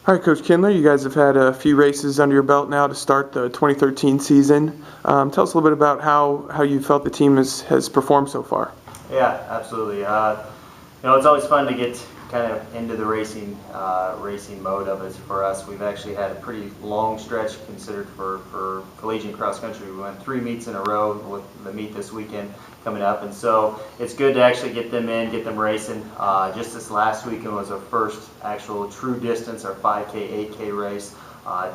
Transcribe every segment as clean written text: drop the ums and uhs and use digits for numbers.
All right, Coach Kindler, you guys have had a few races under your belt now to start the 2013 season. Tell us a little bit about how you felt the team has performed so far. Yeah, absolutely. It's always fun to get kind of into the racing mode of it for us. We've actually had a pretty long stretch considered for collegiate cross country. We went 3 meets in a row with the meet this weekend coming up, and so it's good to actually get them in, get them racing. Just this last weekend was our first actual true distance, our 5K, 8K race.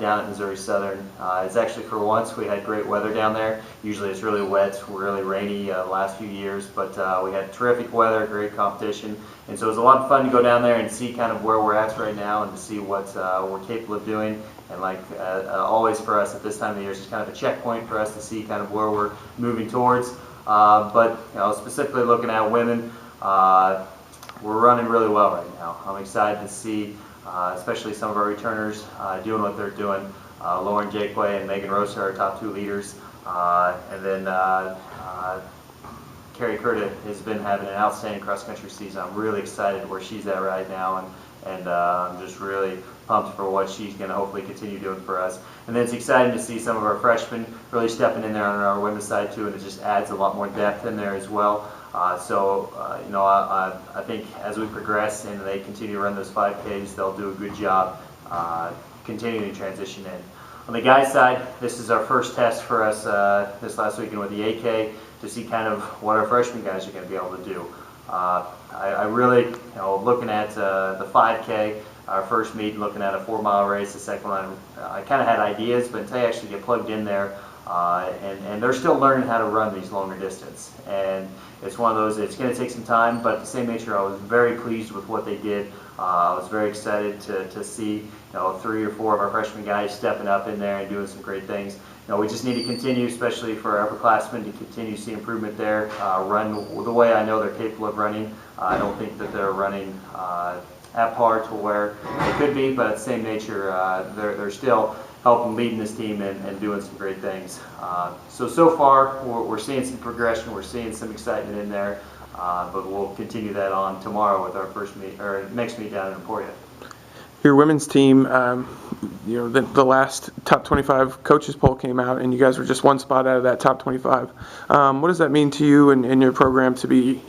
Down at Missouri Southern. It's actually, for once, we had great weather down there. Usually it's really wet, really rainy the last few years, but we had terrific weather, great competition, and so it was a lot of fun to go down there and see kind of where we're at right now and to see what we're capable of doing. And like always for us at this time of the year, it's just kind of a checkpoint for us to see kind of where we're moving towards. But specifically looking at women, we're running really well right now. I'm excited to see especially some of our returners doing what they're doing. Lauren Jakeway and Megan Rosa are our top 2 leaders. And then Carrie Curta has been having an outstanding cross-country season. I'm really excited where she's at right now, and I'm just really pumped for what she's going to hopefully continue doing for us. And then it's exciting to see some of our freshmen really stepping in there on our women's side too, and it just adds a lot more depth in there as well. I think as we progress and they continue to run those 5Ks, they'll do a good job continuing to transition in. On the guys' side, this is our first test for us this last weekend with the 8K to see kind of what our freshman guys are going to be able to do. I really, looking at the 5K, our first meet, looking at a 4-mile race, the second one, I kind of had ideas, but until I actually get plugged in there, and they're still learning how to run these longer distance. And it's one of those, it's going to take some time, but at the same nature, I was very pleased with what they did. I was very excited to see 3 or 4 of our freshman guys stepping up in there and doing some great things. We just need to continue, especially for our upperclassmen, to continue to see improvement there, run the way I know they're capable of running. I don't think that they're running at par to where they could be, but at the same nature, they're still helping leading this team and doing some great things. So far, we're seeing some progression, we're seeing some excitement in there, but we'll continue that on tomorrow with our next meet down in Emporia. Your women's team, the last top 25 coaches poll came out, and you guys were just 1 spot out of that top 25. What does that mean to you and your program to be,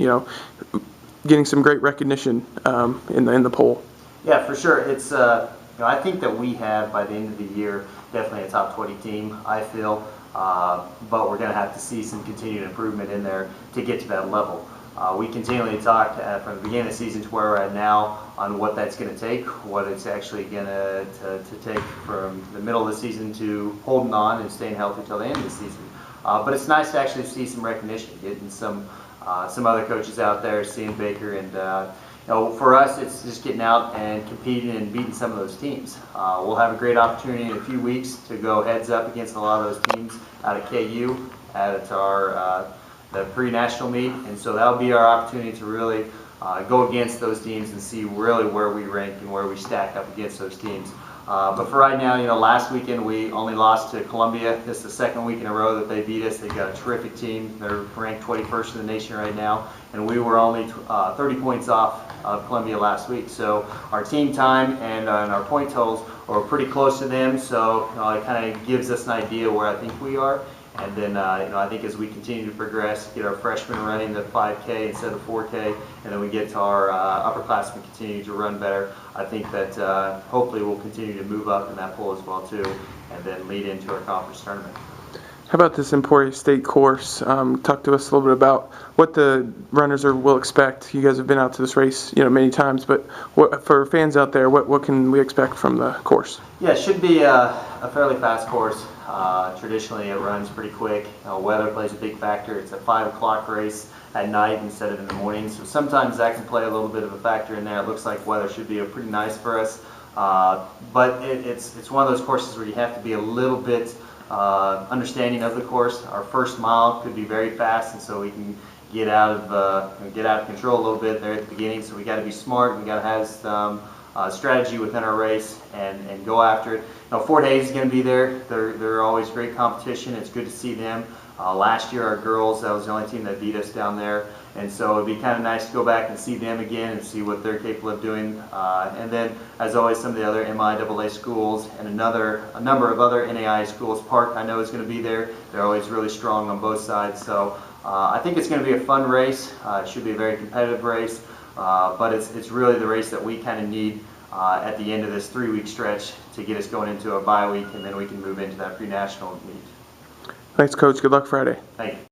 getting some great recognition in the poll? Yeah, for sure. It's I think that we have, by the end of the year, definitely a top 20 team, I feel, but we're going to have to see some continued improvement in there to get to that level. We continually talk from the beginning of the season to where we're at now on what that's going to take, what it's actually going to take from the middle of the season to holding on and staying healthy till the end of the season. But it's nice to actually see some recognition, getting some other coaches out there, seeing Baker, and for us, it's just getting out and competing and beating some of those teams. We'll have a great opportunity in a few weeks to go heads up against a lot of those teams out at KU at our the pre-national meet, and so that'll be our opportunity to really go against those teams and see really where we rank and where we stack up against those teams. But for right now, last weekend we only lost to Columbia. This is the second week in a row that they beat us. They've got a terrific team. They're ranked 21st in the nation right now, and we were only 30 points off of Columbia last week. So our team time and our point totals are pretty close to them, so it kind of gives us an idea where I think we are. And then, I think as we continue to progress, get our freshmen running the 5K instead of 4K, and then we get to our upperclassmen continue to run better, I think that hopefully we'll continue to move up in that poll as well too, and then lead into our conference tournament. How about this Emporia State course? Talk to us a little bit about what the runners will expect. You guys have been out to this race, many times, but for fans out there, what can we expect from the course? Yeah, it should be a fairly fast course. Traditionally, it runs pretty quick. Weather plays a big factor. It's a 5 o'clock race at night instead of in the morning, so sometimes that can play a little bit of a factor in there. It looks like weather should be pretty nice for us, but it's one of those courses where you have to be a little bit understanding of the course. Our first mile could be very fast, and so we can get out of control a little bit there at the beginning. So we got to be smart. We got to have some strategy within our race and go after it. Fort Hays is going to be there. They're always great competition. It's good to see them. Last year, our girls, that was the only team that beat us down there. And so it'd be kind of nice to go back and see them again and see what they're capable of doing. And then, as always, some of the other MIAA schools and a number of other NAIA schools. Park, I know, is going to be there. They're always really strong on both sides. So I think it's going to be a fun race. It should be a very competitive race. But it's really the race that we kind of need at the end of this 3-week stretch to get us going into a bye week, and then we can move into that pre-national meet. Thanks, Coach. Good luck Friday. Thank you.